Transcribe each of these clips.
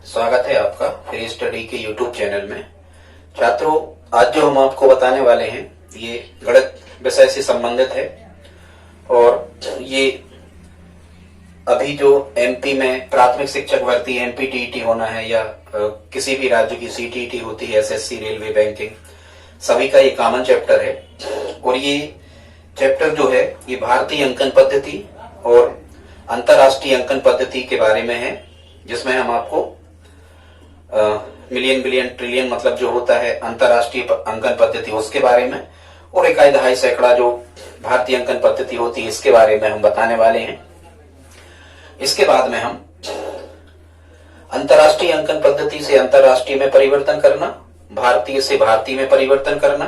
स्वागत है आपका फ्री स्टडी के यूट्यूब चैनल में। छात्रों, आज जो हम आपको बताने वाले हैं ये गणित विषय से संबंधित है और ये अभी जो एमपी में प्राथमिक शिक्षक भर्ती एमपीटीईटी होना है या किसी भी राज्य की सीटीईटी होती है, एसएससी, रेलवे, बैंकिंग, सभी का ये कॉमन चैप्टर है। और ये चैप्टर जो है ये भारतीय अंकन पद्धति और अंतरराष्ट्रीय अंकन पद्धति के बारे में है, जिसमें हम आपको मिलियन, बिलियन, ट्रिलियन मतलब जो होता है अंतरराष्ट्रीय अंकन पद्धति उसके बारे में, और इकाई, दहाई, सैकड़ा जो भारतीय अंकन पद्धति होती है इसके बारे में हम बताने वाले हैं। इसके बाद में हम अंतरराष्ट्रीय अंकन पद्धति से अंतरराष्ट्रीय में परिवर्तन करना, भारतीय से भारतीय में परिवर्तन करना,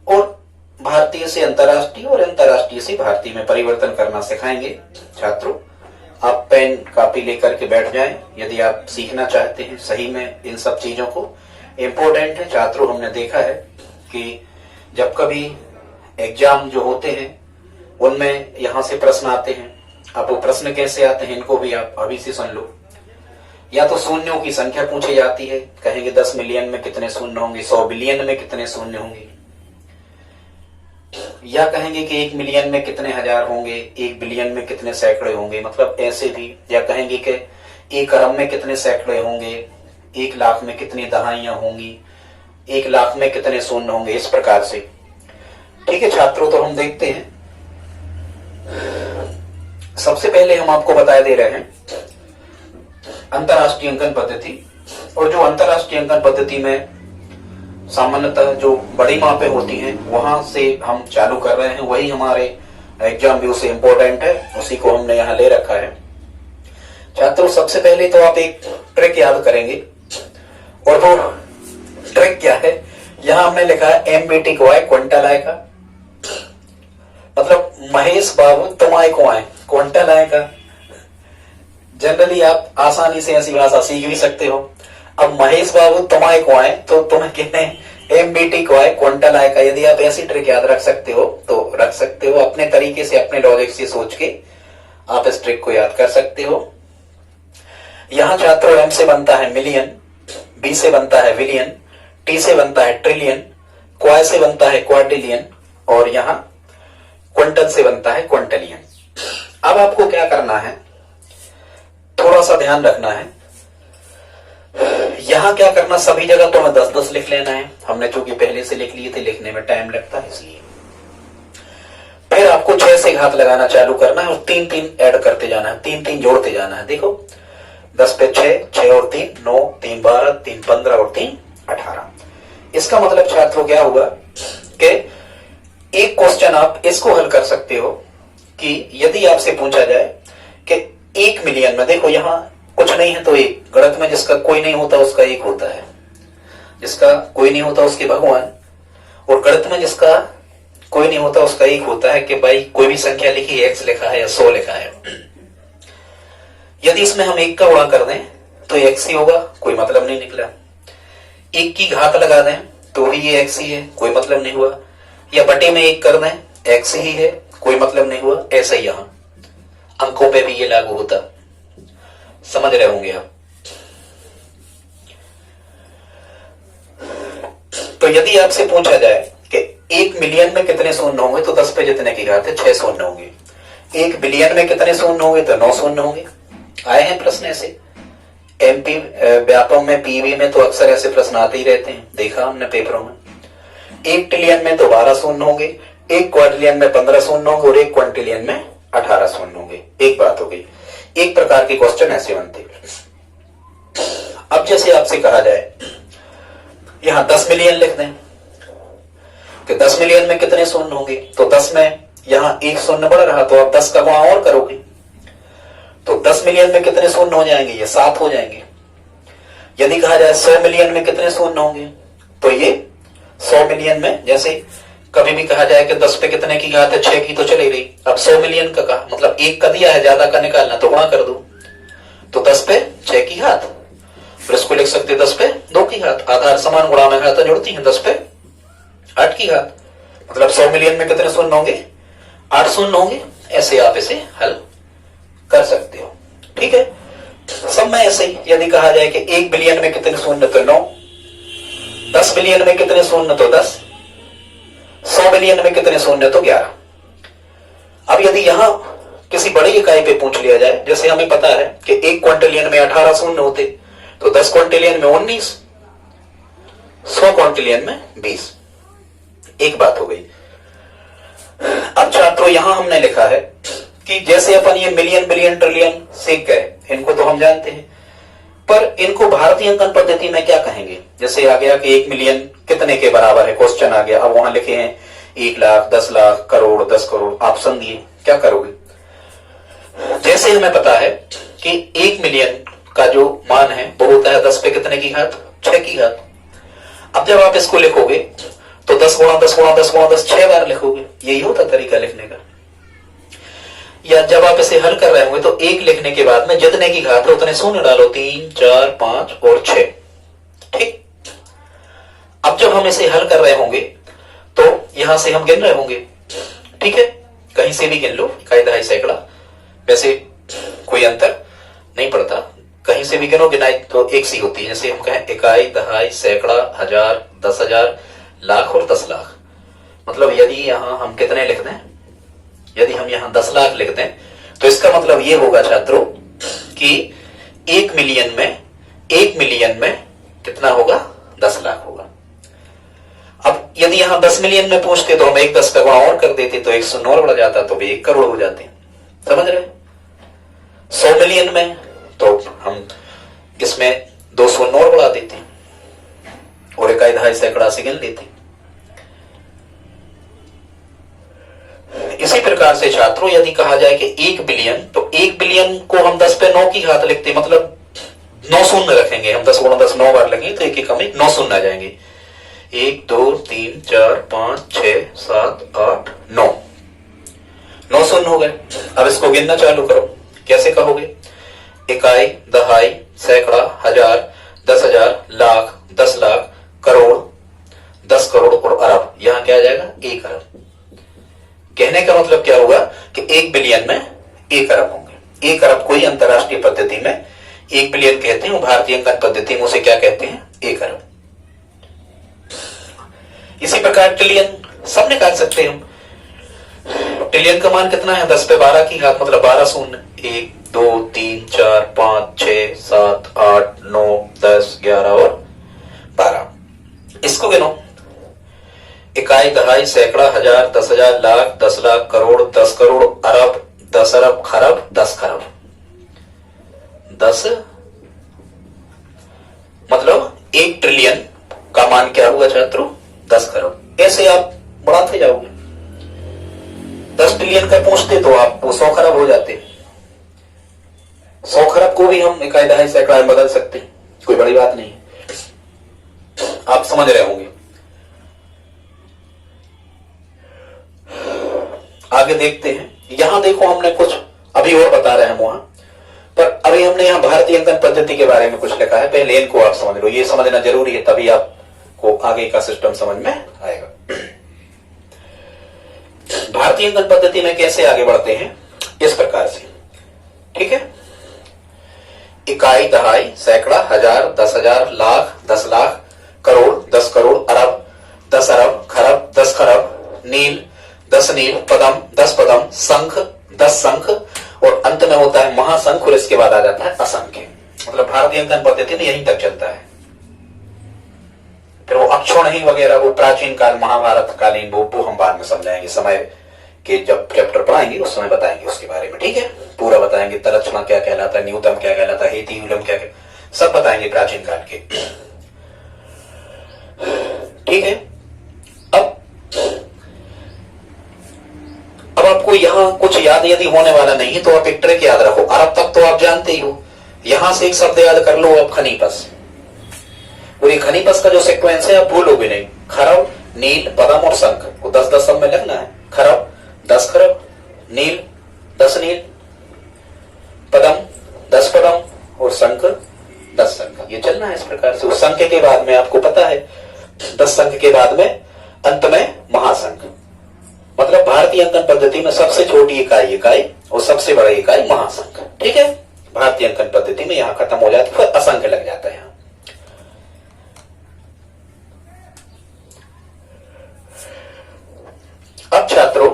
और भारतीय से अंतरराष्ट्रीय और अंतरराष्ट्रीय से भारतीय में परिवर्तन करना सिखाएंगे। छात्रों, आप पेन कॉपी लेकर के बैठ जाएं यदि आप सीखना चाहते हैं सही में इन सब चीजों को। इम्पोर्टेंट है छात्रों, हमने देखा है कि जब कभी एग्जाम जो होते हैं उनमें यहाँ से प्रश्न आते हैं। अब वो प्रश्न कैसे आते हैं इनको भी आप अभी से सुन लो। या तो शून्यों की संख्या पूछी जाती है, कहेंगे 10 मिलियन में कितने शून्य होंगे, 100 बिलियन में कितने शून्य होंगे, या कहेंगे कि 1 मिलियन में कितने हजार होंगे, 1 बिलियन में कितने सैकड़े होंगे, मतलब ऐसे भी। या कहेंगे कि 1 अरब में कितने सैकड़े होंगे, 1 लाख में कितनी दहाइयां होंगी, 1 लाख में कितने शून्य होंगे, इस प्रकार से। ठीक है छात्रों, तो हम देखते हैं। सबसे पहले हम आपको बता दे रहे हैं अंतरराष्ट्रीय अंकन पद्धति। और जो अंतरराष्ट्रीय अंकन पद्धति में सामान्यतः जो बड़ी मापें होती हैं वहां से हम चालू कर रहे हैं, वही हमारे एग्जाम व्यू से इम्पोर्टेंट है, उसी को हमने यहाँ ले रखा है। छात्रों, सबसे पहले तो आप एक ट्रिक याद करेंगे, और वो ट्रिक क्या है, यहाँ हमने लिखा है एमबीटी को आए क्विंटल आएगा, मतलब महेश बाबू तुम आए को आए क्विंटल आएगा। जनरली आप आसानी से ऐसी भाषा सीख भी सकते हो। अब महेश बाबू तुम आए को आए तो तुम्हें कहते एमबीटी को आए क्विंटल आए का। यदि आप ऐसी ट्रिक याद रख सकते हो तो रख सकते हो, अपने तरीके से, अपने लॉजिक से सोच के आप इस ट्रिक को याद कर सकते हो। यहां छात्रों एम से बनता है मिलियन, बी से बनता है बिलियन, टी से बनता है ट्रिलियन, क्वाय से बनता है क्वाड्रिलियन, और यहां क्विंटल से बनता है क्विंटलियन। अब आपको क्या करना है, थोड़ा सा ध्यान रखना है। यहां क्या करना, सभी जगह तो हमें 10-10 लिख लेना है। हमने चूंकि पहले से लिख लिए थे, लिखने में टाइम लगता है इसलिए। फिर आपको 6 से घात लगाना चालू करना है और 3-3 ऐड करते जाना है, 3-3 जोड़ते जाना है। देखो 10 पे 6, 6 और 3 9, 3 12, 3 15 और 3 18। इसका मतलब छात्रों क्या होगा कि एक क्वेश्चन आप इसको हल कर सकते हो कि यदि आपसे पूछा जाए कि 1 मिलियन में, देखो यहां कुछ नहीं है तो एक, गणित में जिसका कोई नहीं होता उसका एक होता है, जिसका कोई नहीं होता उसके भगवान, और गणित में जिसका कोई नहीं होता उसका एक होता है कि भाई कोई भी संख्या लिखी है, x लिखा है या 100 लिखा है। यदि इसमें हम 1 का गुणा कर दें तो x ही होगा, कोई मतलब नहीं निकला। 1 की घात लगा दें तो भी ये x ही है, कोई मतलब नहीं हुआ। या बटे में 1 कर दें, x ही है, कोई मतलब नहीं हुआ। ऐसा ही यहां अंकों पे भी ये लागू होता, समझ रहे होंगे आप। तो यदि आपसे पूछा जाए कि 1 मिलियन में कितने शून्य होंगे तो 10 पे जितने की घात है 6 शून्य होंगे। 1 बिलियन में कितने शून्य होंगे तो 9 शून्य होंगे। आए हैं प्रश्न ऐसे एमपी व्यापम में, पीवी में तो अक्सर ऐसे प्रश्न आते ही रहते हैं, देखा हमने पेपरों में। 1 ट्रिलियन में तो 12 शून्य होंगे, 1 क्वाड्रिलियन में 15 शून्य होंगे और 1 क्विंटिलियन में 18 शून्य होंगे। एक बात हो गई, एक प्रकार के क्वेश्चन ऐसे बनते। अब जैसे आपसे कहा जाए यहां 10 मिलियन लिख दें कि 10 मिलियन में कितने शून्य होंगे, तो 10 में यहां 1 शून्य बढ़ रहा तो आप 10 का गुणा और करोगे तो 10 मिलियन में कितने शून्य हो जाएंगे, ये 7 हो जाएंगे। यदि कहा जाए 100 मिलियन में कितने शून्य होंगे तो ये 100 मिलियन में, जैसे कभी भी कहा जाए कि 10 पे कितने की घात है 6 की तो चली गई। अब 100 मिलियन का कहा मतलब 1 का दिया है, ज्यादा का निकालना तो गुणा कर दो, तो 10 पे 6 की घात। फिर इसको लिख सकते 10 पे 2 की घात। आधार समान गुणा में घात जुड़ती है, 10 पे 8 की घात। मतलब 100 मिलियन में कितने शून्य होंगे, 8 शून्य होंगे। ऐसे आप इसे हल कर सकते हो। ठीक है, में ऐसे ही यदि कहा जाए कि 1 बिलियन में कितने शून्य तो 9, 10 बिलियन में कितने शून्य तो 10, 100 बिलियन में कितने शून्य तो 11। अब यदि यहां किसी बड़ी इकाई पे पूछ लिया जाए, जैसे हमें पता है कि 1 क्वांटिलियन में 18 शून्य होते, तो 10 क्वांटिलियन में 19, 100 क्वांटिलियन में 20। एक बात हो गई। अब छात्रों यहां हमने लिखा है कि जैसे अपन ये मिलियन बिलियन ट्रिलियन सीख गए, इनको तो हम जानते हैं, पर इनको भारतीय अंकन पद्धति में क्या कहेंगे। जैसे आ गया कि 1 मिलियन कितने के बराबर है, क्वेश्चन आ गया। अब वहां लिखे हैं 1 लाख, 10 लाख, करोड़, 10 करोड़, ऑप्शन दिए, क्या करोगे। जैसे हमें पता है कि 1 मिलियन का जो मान है वो होता है 10 पे कितने की घात, 6 की घात। अब जब आप इसको लिखोगे तो 10 गुणा 10 गुणा 10 गुणा 10 6 बार लिखोगे, यही होता तरीका लिखने का। या जब आप इसे हल कर रहे होंगे तो 1 लिखने के बाद में जितने की घात है उतने शून्य डालो, 3, 4, 5 और 6। ठीक। अब जब हम इसे हल कर रहे होंगे तो यहां से हम गिन रहे होंगे, ठीक है, कहीं से भी गिन लो, इकाई दहाई सैकड़ा, वैसे कोई अंतर नहीं पड़ता, कहीं से भी गिनो, गिनाई तो एक सी होती है। जैसे हम कहें इकाई दहाई सैकड़ा, 1000, 10,000, लाख और 10 लाख। मतलब यदि यहां हम कितने लिख दें, यदि हम यहां 10 लाख लिख दें तो इसका मतलब ये होगा छात्रों कि 1 मिलियन में कितना होगा, 10 लाख होगा। अब यदि यहां 10 मिलियन में पूछते तो हम 1 10 का गुणा और कर देते तो 1 शून्य और बढ़ जाता, तो भी 1 करोड़ हो जाते। समझ रहे। 100 मिलियन में तो हम इसमें 2 शून्य और बढ़ा देते और इकाई दहाई सैकड़ा से गिन लेते। इसी प्रकार से छात्रों यदि कहा जाए कि 1 बिलियन, तो 1 बिलियन को हम 10 पे 9 की घात लिखते, मतलब 9 शून्य रखेंगे हम, 10 गुणा 10 9 बार लगेंगे तो एक एक हमें 9 शून्य आ जाएंगे। 1 2 3 4 5 6 7 8 9 शून्य हो गए। अब इसको गिनना चालू करो, कैसे कहोगे, इकाई दहाई सैकड़ा, 1000, 10,000, लाख, 10 लाख, करोड़, 10 करोड़ और अरब। यहां क्या आ जाएगा, 1 अरब। कहने का मतलब क्या होगा कि 1 बिलियन में 1 अरब होंगे। 1 अरब कोई अंतरराष्ट्रीय पद्धति में 1 बिलियन कहते हैं, भारतीय अंकन पद्धति में उसे क्या कहते हैं, 1 अरब। इसी प्रकार ट्रिलियन सब निकाल सकते हैं हम। ट्रिलियन का मान कितना है, 10 पे 12 की घात, मतलब 12 शून्य, 1 2 3 4 5 6 7 8 9 10 11 और 12। इसको गिनो, इकाई दहाई सैकड़ा, 1000, 10,000, लाख, 10 लाख, करोड़, 10 करोड़, अरब, 10 अरब, खरब, 10 खरब। 10 मतलब 1 ट्रिलियन का मान क्या हुआ छात्रों, 10 खरब। ऐसे आप बढ़ाते जाओगे। 10 ट्रिलियन का पूछते तो आप वो 100 खरब हो जाते। 100 खरब को भी हम इकाई दहाई सैकड़ा में बदल सकते हैं, कोई बड़ी बात नहीं। आप समझ रहे होंगे। आगे देखते हैं। यहां देखो हमने कुछ अभी और बता रहे हैं वहां, पर अभी हमने यहां भारतीय अंकन पद्धति के बारे में कुछ लिखा है, पहले इनको आप समझ लो, ये समझना जरूरी है, तभी आपको आगे का सिस्टम समझ में आएगा। भारतीय अंकन पद्धति में कैसे आगे बढ़ते हैं, इस प्रकार से, ठीक है। इकाई दहाई सैकड़ा, 1000, 10,000, लाख, 10 लाख, करोड़, 10 करोड़, अरब, 10 अरब, खरब, 10 खरब, नील, 10 नील, पदम, 10 पदम, संख, 10 संख और अंत में होता है महासंख और इसके बाद आ जाता है असंख्य। मतलब भारतीय अंकन पद्धति में यहीं तक चलता है। फिर वो अक्षौहिणी वगैरह वो प्राचीन काल महाभारत कालीन वो हम बाद में समझाएंगे, समय के जब चैप्टर पढ़ाएंगे उस समय बताएंगे उसके बारे में, ठीक है। पूरा बताएंगे तरक्षणा क्या कहलाता है, न्यूतम क्या कहलाता है, हेतियूलम क्या सब बताएंगे प्राचीन काल के, ठीक है। अब आपको यहां कुछ याद यदि होने वाला नहीं है तो आप एक ट्रिक याद रखो। अरब तक तो आप जानते ही हो, यहां से एक शब्द याद कर लो अब, खनीपस। और ये खनीपस का जो सीक्वेंस है आप भूलोगे नहीं। खरब, नील, पदम और संख को 10-10 सब में लगना है। खरब 10 खरब, नील 10 नील, पदम 10 पदम और संख 10 संख। ये चलना है इस प्रकार से। उस संख्य के बाद में आपको पता है 10 संख के बाद में अंत में महासंख। मतलब भारतीय अंकन पद्धति में सबसे छोटी इकाई और सबसे बड़ी इकाई महासंख, ठीक है। भारतीय अंकन पद्धति में यहां खत्म हो जाता है, फिर असंख्य लग जाता है। यहां अब छात्रों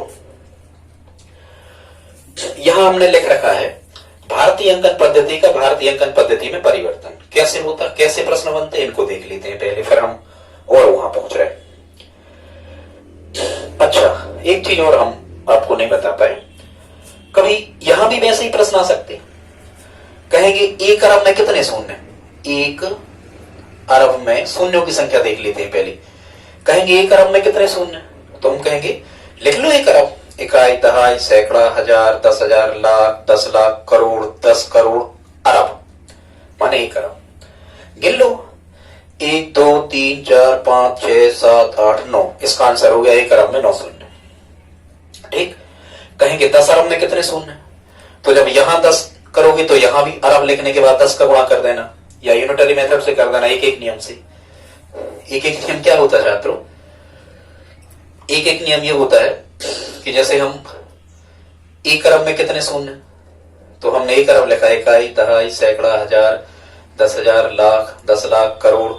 यहां हमने लिख रखा है भारतीय अंकन पद्धति का भारतीय अंकन पद्धति में परिवर्तन कैसे होता, कैसे प्रश्न बनते हैं, इनको देख लेते हैं पहले, फिर हम और वहां पहुंच रहे। अच्छा, एक चीज और हम आपको नहीं बता पाए, कभी यहां भी वैसे ही प्रश्न आ सकते, कहेंगे 1 अरब में कितने शून्य, 1 अरब में शून्यों की संख्या देख लेते हैं पहले। कहेंगे 1 अरब में कितने शून्य, तो हम कहेंगे लिख लो 1 अरब, इकाई, दहाई, सैकड़ा, हजार, 10,000, लाख, 10 लाख, करोड़, 10 करोड़, अरब, माने 1 अरब। गिन लो 1 2 3 4 5 6 7 8 9, इसका आंसर हो गया 1 अरब में 9 शून्य। ठीक। कहेंगे 10 अरब में कितने शून्य, तो जब यहां 10 करोगे तो यहां भी अरब लिखने के बाद 10 का गुणा कर देना, या यूनिटरी मेथड से कर देना, एक एक नियम से। एक एक नियम क्या होता है छात्रों, एक एक नियम ये होता है कि जैसे हम 1 अरब में कितने शून्य, तो हमने 1 अरब लिखा, इकाई, दहाई, सैकड़ा, हजार, 10,000, लाख, 10 लाख, करोड़,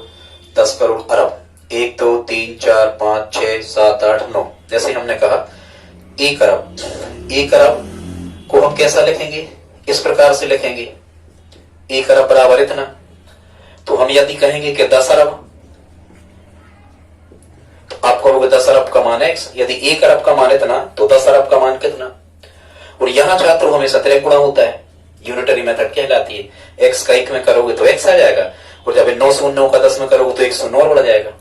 10 करोड़, अरब, 1 2 3 4 5 6 7 8 9। जैसे हमने कहा 1 अरब, 1 अरब को हम कैसा लिखेंगे, इस प्रकार से लिखेंगे 1 अरब बराबर इतना। तो हम यदि कहेंगे कि 10 अरब, तो आप कहोगे 10 अरब का मान x, यदि 1 अरब का मान इतना तो 10 अरब का मान कितना। और यहां छात्रों हमेशा त्रिक गुणा होता है, यूनिटरी मेथड कहलाती है। x का 1 में करोगे तो x आ जाएगा, और जब 9 शून्यों का 10 में करोगे तो 1 शून्य और बढ़ जाएगा,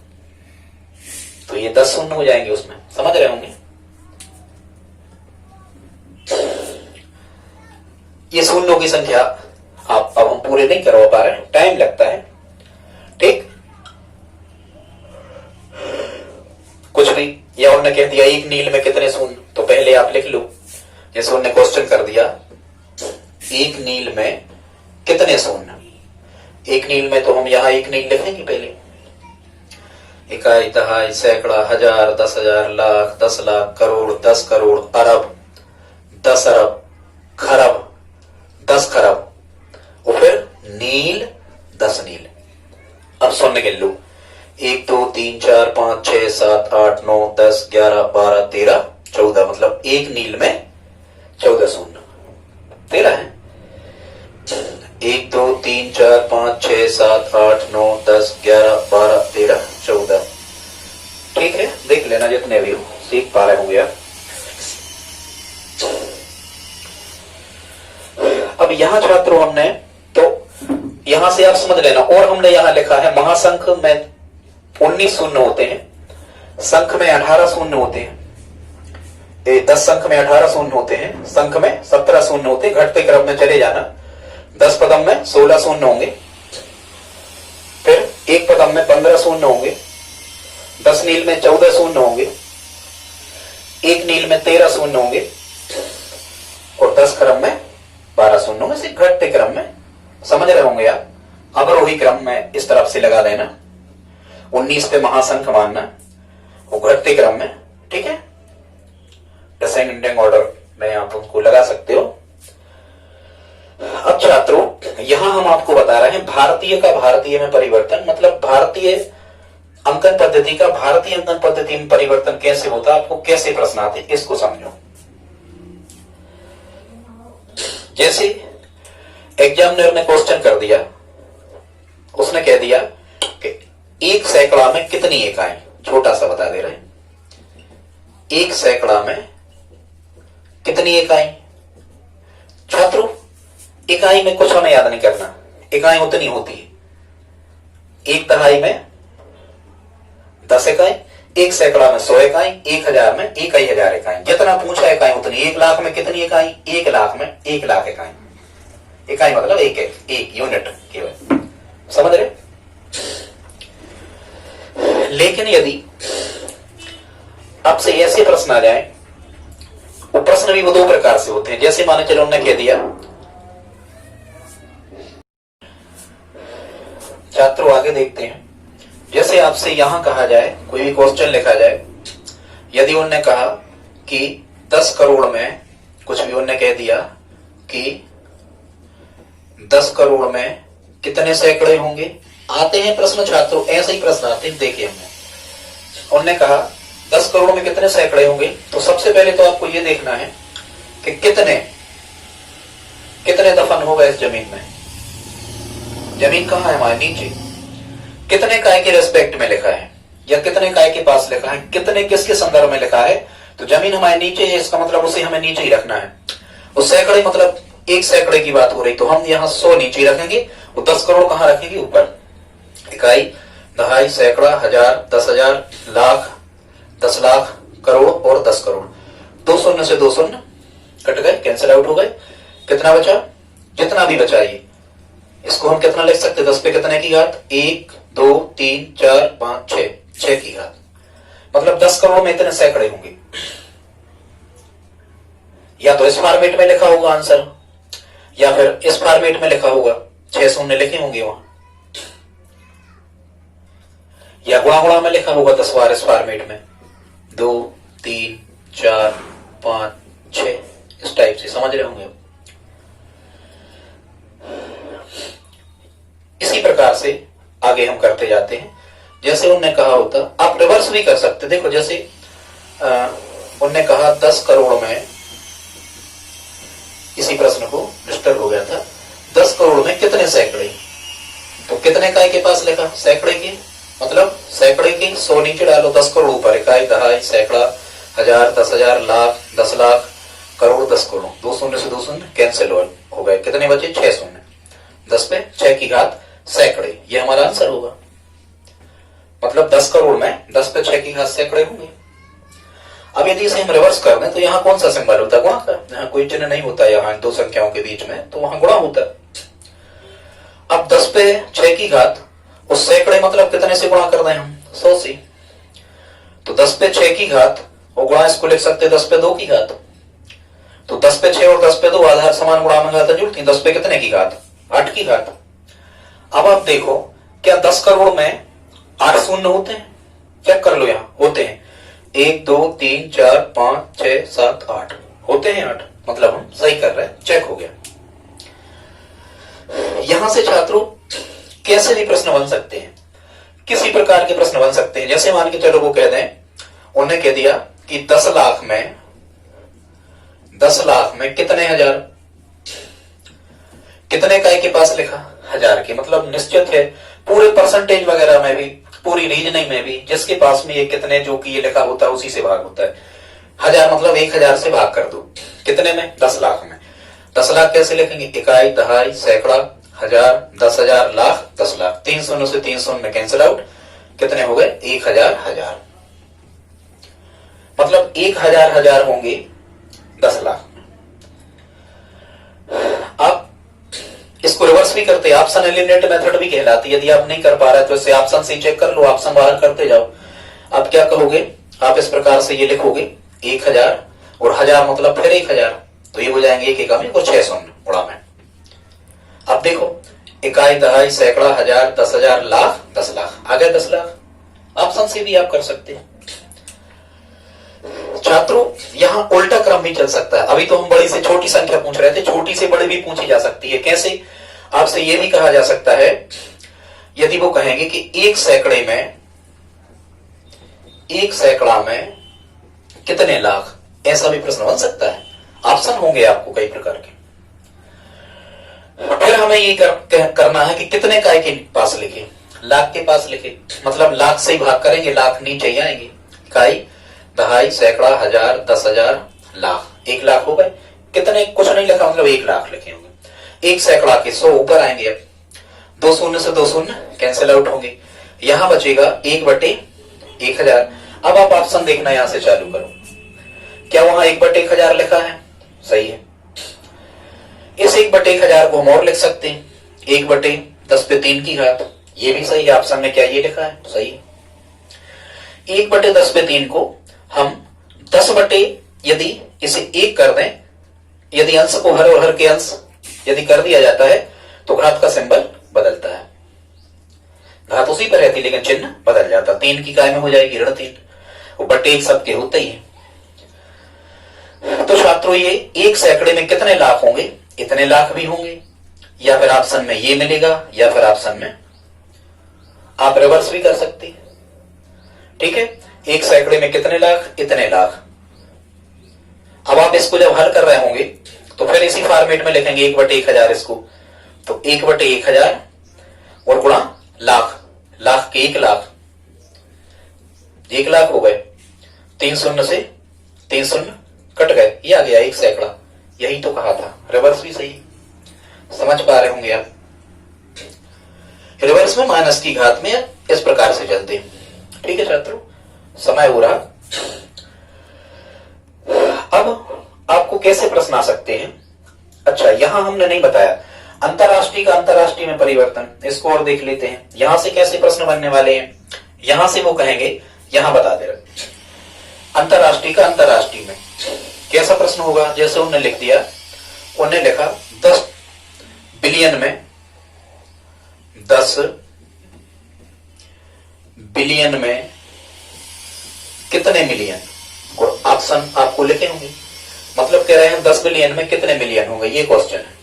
तो ये 10 शून्य हो जाएंगे उसमें, समझ रहे होंगे। ये शून्यों की संख्या आप अब हम पूरे नहीं करवा पा रहे, टाइम लगता है। ठीक, कुछ नहीं, या उन्होंने कह दिया 1 नील में कितने शून्य, तो पहले आप लिख लो, जैसे उन्होंने क्वेश्चन कर दिया 1 नील में कितने शून्य, 1 नील में तो हम यहां 1 नील लिखेंगे पहले, इकाई, दहाई, सैकड़ा, हजार, 10,000, लाख, 10 लाख, करोड़, 10 करोड़, अरब, 10 अरब, खरब, 10 खरब, और फिर नील, 10 नील। अब शून्य गिन लो, 1 2 3 4 5 6 7 8 9 10 11 12 13 14, मतलब 1 नील में 14 शून्य, 13 है। 1 2 3 4 5 6 7 8 9 10 11 12 13 14। ठीक है, देख लेना जितने भी हो, सीख पा रहे होंगे आप। अब यहां छात्रों हमने, तो यहां से आप समझ लेना, और हमने यहां लिखा है महासंख में 19 शून्य होते हैं, संख में 18 शून्य होते हैं, 10 संख में 18 शून्य होते हैं, संख में 17 शून्य होते हैं, घटते क्रम में चले जाना। 10 पदम में 16 शून्य होंगे, फिर 1 पदम में 15 शून्य होंगे, 10 नील में 14 शून्य होंगे, 1 नील में 13 शून्य होंगे, और 10 क्रम में 12 शून्यों में से घटते क्रम में, समझ रहे होंगे आप। अवरोही क्रम में इस तरफ से लगा देना, 19 पे महासंख मानना, वो घटते क्रम में। ठीक है, डिसेंडिंग ऑर्डर में आप उनको लगा सकते हो। अब छात्रों यहां हम आपको बता रहे हैं भारतीय का भारतीय में परिवर्तन, मतलब भारतीय अंकन पद्धति का भारतीय अंकन पद्धति में परिवर्तन कैसे होता है, आपको कैसे प्रश्न आते, इसको समझो। जैसे एग्जामिनर ने क्वेश्चन कर दिया, उसने कह दिया कि 1 सैकड़ा में कितनी इकाई, छोटा सा बता दे रहे हैं, 1 सैकड़ा में कितनी इकाई। छात्रों इकाई में कुछ हमें याद नहीं करना, इकाई उतनी होती है, 1 दहाई में 10 इकाई, 1 सैकड़ा में 100 इकाई, 1000 में 1000 इकाई, जितना पूछा इकाई उतनी। 1 लाख में कितनी इकाई, 1 लाख में 1 लाख इकाई, इकाई मतलब एक यूनिट केवल, समझ रहे। लेकिन यदि आपसे ऐसे प्रश्न आ जाए, वो प्रश्न भी वो 2 प्रकार से होते हैं। जैसे माने चलो उन्होंने कह दिया, छात्रों आगे देखते हैं, जैसे आपसे यहां कहा जाए, कोई भी क्वेश्चन लिखा जाए, यदि उन्होंने कहा कि 10 करोड़ में कुछ भी, उन्होंने कह दिया कि 10 करोड़ में कितने सैकड़े होंगे? आते हैं प्रश्न छात्रों, ऐसे ही प्रश्न आते हैं। देखिए हमने उन्होंने कहा 10 करोड़ में कितने सैकड़े होंगे, तो सबसे पहले तो आपको ये देखना है कि कितने दफन होगा इस जमीन में। जमीन कहाँ है? हमारे नीचे। कितने काय के रेस्पेक्ट में लिखा है या कितने काय के पास लिखा है, कितने किसके संदर्भ में लिखा है? तो जमीन हमारे नीचे है, इसका मतलब उसे हमें नीचे ही रखना है। उस सैकड़े मतलब 1 सैकड़े की बात हो रही, तो हम यहाँ 100 नीचे रखेंगे, वो 10 करोड़ कहाँ रखेंगे? ऊपर। इकाई, दहाई, सैकड़ा, हजार, 10,000, लाख, 10 लाख, करोड़ और 10 करोड़। 2 शून्य से 2 शून्य कट गए, कैंसिल आउट हो गए। कितना बचा? जितना भी बचा ये, इसको हम कितना लिख सकते? 10 पे कितने की घात? 1, 2, 3, 4, 5, 6, 6 की घात। मतलब 10 करोड़ में इतने सैकड़े होंगे। या तो इस फॉर्मेट में लिखा होगा आंसर, या फिर इस फॉर्मेट में लिखा होगा, 6 शून्य लिखे होंगे वहां, या गुणा गुणा में लिखा होगा 10 बार इस फॉर्मेट में, 2, 3, 4, 5, 6, इस टाइप से। समझ रहे होंगे? इसी प्रकार से आगे हम करते जाते हैं। जैसे उन्होंने कहा होता, आप रिवर्स भी कर सकते। देखो जैसे उन्होंने कहा 10 करोड़ में, इसी प्रश्न को डिस्टर्ब हो गया था, 10 करोड़ में कितने सैकड़े, तो कितने काय के पास लिखा? सैकड़े के, मतलब सैकड़े के 100 नीचे डालो, 10 करोड़ ऊपर। इकाई, दहाई, सैकड़ा, हजार, 10,000, लाख, 10 लाख, करोड़, 10 करोड़। 2 शून्य से 2 शून्य कैंसिल हो गए। कितने बचे? 6 शून्य। 10 पे 6 की घात सैकड़े, ये हमारा आंसर होगा। मतलब 10 करोड़ में 10 पे 6 की घात सैकड़े होंगे। अब यदि इसे हम रिवर्स कर दें तो यहाँ कौन सा सिंबल होता है? गुणा का। यहाँ कोई चिन्ह नहीं होता यहाँ दो संख्याओं के बीच में, तो वहां गुणा होता है। अब 10 पे 6 की घात, उस सैकड़े मतलब कितने से गुणा कर दें हम? 100 से। तो 10 पे 6 की घात और गुणा इसको लिख सकते 10 पे 2 की घात। तो 10 पे 6 और 10 पे 2 आधार समान गुणा में घात जुड़ती। 10 पे कितने की घात? 8 की घात। अब आप देखो, क्या 10 करोड़ में 8 शून्य होते हैं? चेक कर लो, यहाँ होते हैं। 1, 2, 3, 4, 5, 6, 7, 8 होते हैं। 8 मतलब हम सही कर रहे हैं, चेक हो गया। यहां से छात्रों कैसे भी प्रश्न बन सकते हैं, किसी प्रकार के प्रश्न बन सकते हैं। जैसे मान के चलो वो कह दें, उन्होंने कह दिया कि 10 लाख में कितने हजार, कितने काय के पास लिखा? हजार के। मतलब निश्चित है पूरे परसेंटेज वगैरह में भी, पूरी रीजनिंग में भी, जिसके पास में ये कितने जो कि ये लिखा होता है उसी से भाग होता है। हजार मतलब 1000 से भाग कर दो। कितने में? 10 लाख में। 10 लाख कैसे लिखेंगे? इकाई, दहाई, सैकड़ा, हजार, 10,000, लाख, 10 लाख। 3 शून्य से 3 शून्य कैंसिल आउट। कितने हो गए? 1000 हजार। मतलब 1000 होंगे 10 लाख। अब इसको रिवर्स भी करते, ऑप्शन एलिमिनेट मेथड भी कहलाती है। यदि आप नहीं कर पा रहे तो इसे ऑप्शन से चेक कर लो, ऑप्शन बाहर करते जाओ। अब क्या कहोगे आप? इस प्रकार से ये लिखोगे 1000 और हजार मतलब फिर 1000, तो ये हो जाएंगे 1 एकम और 6 शून्य गुणा में। अब देखो, इकाई, दहाई, सैकड़ा, हजार, 10,000, लाख, 10 लाख। आ गए 10 लाख। ऑप्शन से भी आप कर सकते हैं। छात्रों यहां उल्टा क्रम भी चल सकता है। अभी तो हम बड़ी से छोटी संख्या पूछ रहे थे, छोटी से बड़ी भी पूछी जा सकती है। कैसे? आपसे यह भी कहा जा सकता है, यदि वो कहेंगे कि 1 सैकड़ा में कितने लाख, ऐसा भी प्रश्न बन सकता है। ऑप्शन होंगे आपको कई प्रकार के। फिर हमें ये करना है कि कितने काय के पास लिखे? लाख के पास लिखे, मतलब लाख से ही भाग करेंगे, लाख नीचे ही आएंगे। इकाई, दहाई, सैकड़ा, हजार, 10,000, लाख। 1 लाख हो गए। कितने? कुछ नहीं लिखा, मतलब 1 लाख लिखे होंगे। 1 सैकड़ा के 100 ऊपर आएंगे। अब 2 शून्य से 2 शून्य कैंसिल आउट होंगे। यहां बचेगा 1/1000। अब आप ऑप्शन देखना यहां से चालू करो। क्या वहां 1/1000 लिखा है? सही है। इस 1/1000 को हम और लिख सकते हैं 1/10 पे 3 की घात। ये भी सही है। ऑप्शन में क्या ये लिखा है? सही है। 1/10 पे 3 को हम 10 यदि इसे 1 कर दें, यदि अंश को हर और हर के अंश यदि कर दिया जाता है तो घात का सिंबल बदलता है। घात उसी पर रहती लेकिन चिन्ह बदल जाता। 3 की काय में हो जाएगी ऋण 3, वो बटे 1 सबके होते ही है। तो छात्रों ये 1 सैकड़े में कितने लाख होंगे? इतने लाख भी होंगे। या फिर ऑप्शन में ये मिलेगा, या फिर ऑप्शन में आप रिवर्स भी कर सकते हैं। ठीक है, एक सैकड़े में कितने लाख, इतने लाख। अब आप इसको जब हल कर रहे होंगे तो फिर इसी फॉर्मेट में लिखेंगे 1/1000 इसको, तो 1/1000 और गुणा लाख, लाख के 1 लाख, 1 लाख हो गए, 3 शून्य से 3 शून्य कट गए, ये आ गया 1 सैकड़ा। यही तो कहा था, रिवर्स भी सही, समझ पा रहे होंगे आप। रिवर्स में माइनस की घात में इस प्रकार से चलते हैं। ठीक है छात्रों, समय हो रहा। अब आपको कैसे प्रश्न आ सकते हैं? अच्छा, यहां हमने नहीं बताया अंतरराष्ट्रीय का अंतरराष्ट्रीय में परिवर्तन, इसको और देख लेते हैं। यहां से कैसे प्रश्न बनने वाले हैं, यहां से वो कहेंगे, यहां बता दे रहे अंतरराष्ट्रीय का अंतरराष्ट्रीय में कैसा प्रश्न होगा। जैसे उन्होंने लिख दिया, उन्होंने लिखा 10 बिलियन में, 10 बिलियन में कितने मिलियन, और ऑप्शन आपको लिखे होंगे, मतलब कह रहे हैं 10 बिलियन में कितने मिलियन होंगे, ये क्वेश्चन है।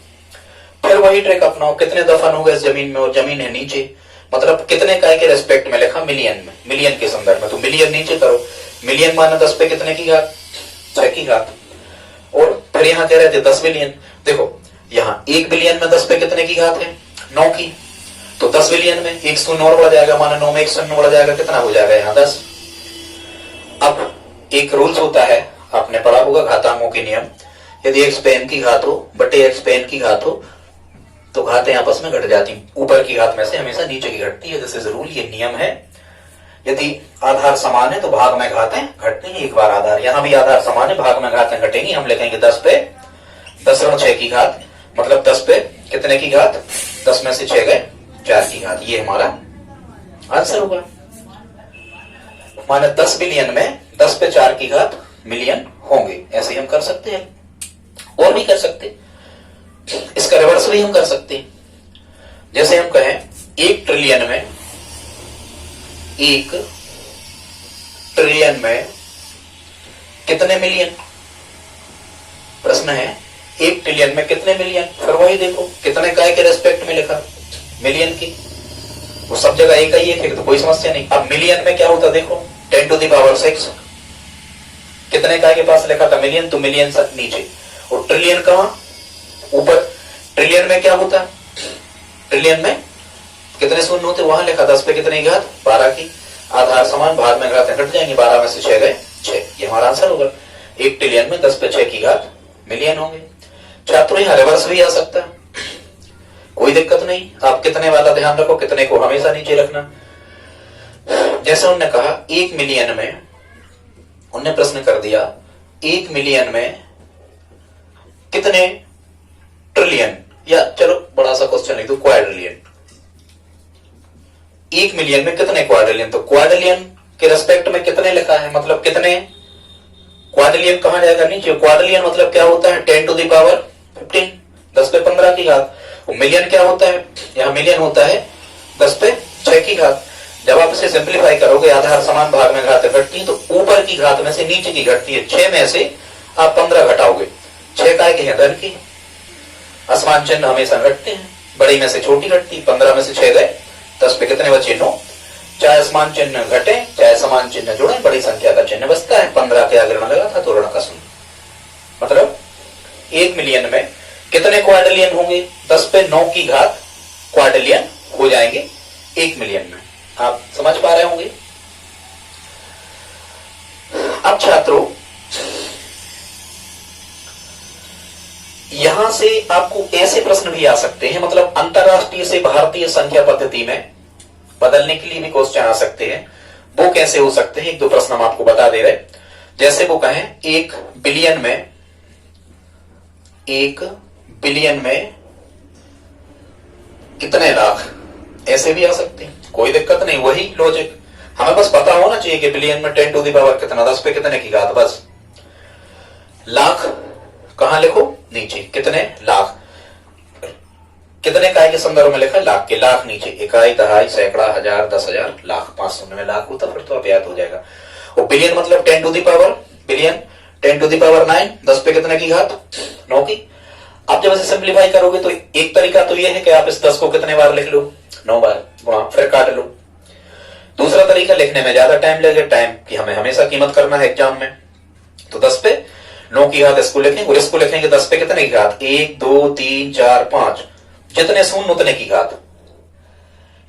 फिर वही ट्रिक अपनाओ, कितने दफन होंगे इस जमीन में, और जमीन है नीचे, मतलब कितने काय के रेस्पेक्ट में लिखा, मिलियन में, मिलियन के संदर्भ में, तो मिलियन नीचे करो, मिलियन माना 10 पे कितने की घात, 6 की घात। और फिर यहां कह रहे थे 10 बिलियन, देखो यहां 1 बिलियन में 10 पे कितने की घात है, 9 की, तो 10 बिलियन में 1 शून्य और बढ़ जाएगा, माना 9 में 1 शून्य बढ़ जाएगा, कितना हो जाएगा यहाँ 10। अब एक रूल्स होता है, आपने पढ़ा होगा घातांकों के नियम, यदि x पे n की घात हो बटे x पे n की घात हो तो घातें आपस में घट जाती, ऊपर की घात में से हमेशा नीचे की घटती है। दिस इज रूल, ये नियम है। यदि आधार समान है तो भाग में घातें घटती हैं, एक बार आधार, यहां भी आधार समान है, भाग में घातें घटेंगी। हम लिखेंगे 10 पे 10 ऋण 6 की घात, मतलब 10 पे कितने की घात, 10 में से 6 गए 4 की घात, ये हमारा आंसर होगा। माने 10 बिलियन में 10 पे 4 की घात मिलियन होंगे। ऐसे हम कर सकते हैं, और भी कर सकते, इसका रिवर्स भी हम कर सकते हैं। जैसे हम कहें 1 ट्रिलियन में, 1 ट्रिलियन में कितने मिलियन, प्रश्न है 1 ट्रिलियन में कितने मिलियन। फिर वही देखो कितने काय के रेस्पेक्ट में लिखा, मिलियन की, वो सब जगह एक ही है, तो कोई समस्या नहीं। अब मिलियन में क्या होता देखो, 10⁻6, कितने काय के पास लिखा था मिलियन, तो मिलियन तक नीचे, और ट्रिलियन कहां ऊपर। ट्रिलियन में क्या होता, ट्रिलियन में कितने शून्य होते, वहां लिखा 10 पे कितने की घात, 12 की, आधार समान, भाग में घातें घट जाएंगी, 12 में से 6 गए 6, ये हमारा आंसर होगा। 1 ट्रिलियन में 10 पे 6 की घात मिलियन होंगे। छात्रों यहां रिवर्स भी आ सकता है, कोई दिक्कत नहीं, आप कितने वाला ध्यान रखो, कितने को हमेशा नीचे रखना। जैसे उन्होंने कहा 1 मिलियन में, उन्होंने प्रश्न कर दिया 1 मिलियन में कितने ट्रिलियन, या चलो बड़ा सा क्वेश्चन लिख दो क्वाड्रिलियन, 1 मिलियन में कितने क्वाड्रिलियन, तो क्वाड्रिलियन के रेस्पेक्ट में कितने लिखा है, मतलब कितने, क्वाड्रिलियन कहां जाएगा नीचे। क्वाड्रिलियन मतलब क्या होता है 10⁻15, 10 पे 15 की घात। मिलियन क्या होता है, यहां मिलियन होता है 10 पे 6 की घात। जब आप इसे सिंप्लीफाई करोगे, आधार समान, भाग में घातें घटती है, तो ऊपर की घात में से नीचे की घटती है। 6 में से आप 15 घटाओगे, 6 काय के हैं धन की, असमान चिन्ह हमेशा घटते हैं, बड़ी में से छोटी घटती, 15 में से 6 गए 10 पे कितने बचे 9, चाहे असमान चिन्ह घटे चाहे समान चिन्ह जुड़े, बड़ी संख्या का चिन्ह बचता है। 15 के आगे ऋण लगा था तो ऋण का शून्य, मतलब 1 मिलियन में कितने क्वाड्रिलियन होंगे, 10 पे 9 की घात क्वाड्रिलियन हो जाएंगे 1 मिलियन में। आप समझ पा रहे होंगे। अब छात्रों यहां से आपको ऐसे प्रश्न भी आ सकते हैं, मतलब अंतरराष्ट्रीय से भारतीय संख्या पद्धति में बदलने के लिए भी क्वेश्चन आ सकते हैं। वो कैसे हो सकते हैं, 1-2 प्रश्न हम आपको बता दे रहे। जैसे वो कहें 1 बिलियन में, 1 बिलियन में कितने लाख, ऐसे भी आ सकते हैं, कोई दिक्कत नहीं, वही लॉजिक, हमें बस पता होना चाहिए कि बिलियन में 10 टू द पावर कितना, 10 पे कितने की घात, बस। लाख कहां लिखो, नीचे, कितने लाख, कितने काय के संदर्भ में लिखा, लाख के, लाख नीचे, इकाई, दहाई, सैकड़ा, हजार, 10,000, लाख, 500 में लाख होता, फिर तो आप याद हो जाएगा। और बिलियन मतलब 10 to the power, billion 10 to the power 9, 10 पे कितने की घात 9 की, आप जब इसे सिंप्लीफाई करोगे तो एक तरीका तो यह है कि आप इस 10 को कितने बार लिख लो, 9 बार, वहां फिर काट लो। दूसरा तरीका लिखने में ज्यादा टाइम लगेगा, टाइम की हमें हमेशा कीमत करना है एग्जाम में, तो 10 पे 9 की घात इसको लिखेंगे और इसको लिखेंगे 10 पे कितने की घात, 1 2 3 4 5, जितने शून्य उतने की घात।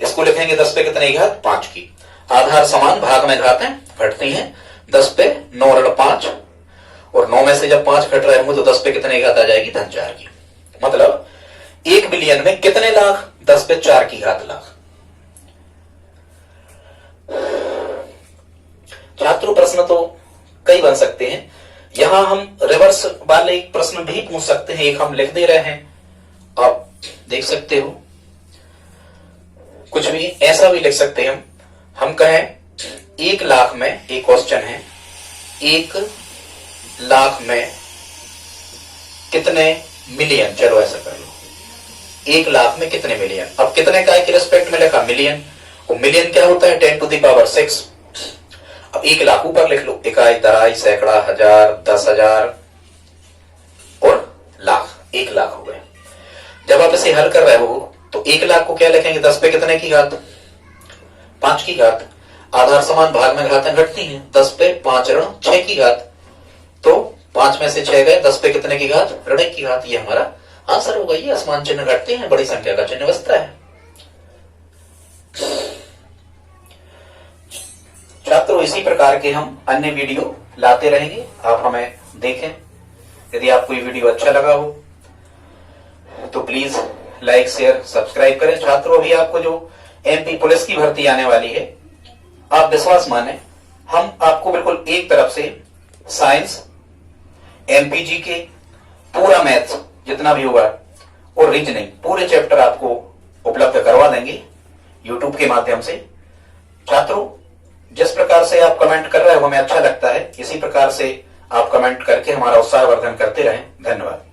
इसको लिखेंगे 10 पे कितने की घात, 5 की। आधार समान, भाग में घातें घटती हैं, 10 पे 9 ऋण 5, और 9 में से जब 5 घट रहे होंगे तो 10 पे कितने की घात आ जाएगी, धन 4 की। मतलब 1 बिलियन में कितने लाख, 10 पे 4 की घात लाख। छात्रों प्रश्न तो कई बन सकते हैं, यहां हम रिवर्स वाले प्रश्न भी पूछ सकते हैं, एक हम लिख दे रहे हैं, आप देख सकते हो। कुछ भी ऐसा भी लिख सकते हैं हम कहें 1 लाख में, एक क्वेश्चन है, 1 लाख में कितने मिलियन, चलो ऐसा कर लो, 1 लाख में कितने मिलियन। अब कितने का के रिस्पेक्ट में लिखा, मिलियन, और मिलियन क्या होता है, 10 टू द पावर 6। अब 1 लाख ऊपर लिख लो, इकाई, दहाई, सैकड़ा, हजार, 10,000 और लाख, 1 लाख हो गए। जब आप इसे हल कर रहे हो तो 1 लाख को क्या लिखेंगे, 10 पे कितने की घात, 5 की घात। आधार समान, भाग में घातें घटती हैं, 10 पे 5 ऋण 6 की घात, तो 5 में से 6 गए, 10 पे कितने की घात, ऋण 1 की घात। ये हमारा आंसर होगा। ये असमान चिन्ह घटते हैं, बड़ी संख्या का चिन्ह बचता है। छात्रों इसी प्रकार के हम अन्य वीडियो लाते रहेंगे, आप हमें देखें। यदि आपको ये वीडियो अच्छा लगा हो तो प्लीज लाइक शेयर सब्सक्राइब करें। छात्रों अभी आपको जो एमपी पुलिस की भर्ती आने वाली है, आप विश्वास माने, हम आपको बिल्कुल एक तरफ से साइंस, एमपीजी के पूरा मैथ्स जितना भी होगा और रीजनिंग पूरे चैप्टर आपको उपलब्ध करवा देंगे यूट्यूब के माध्यम से। छात्रों जिस प्रकार से आप कमेंट कर रहे हो हमें अच्छा लगता है, इसी प्रकार से आप कमेंट करके हमारा उत्साहवर्धन करते रहें। धन्यवाद।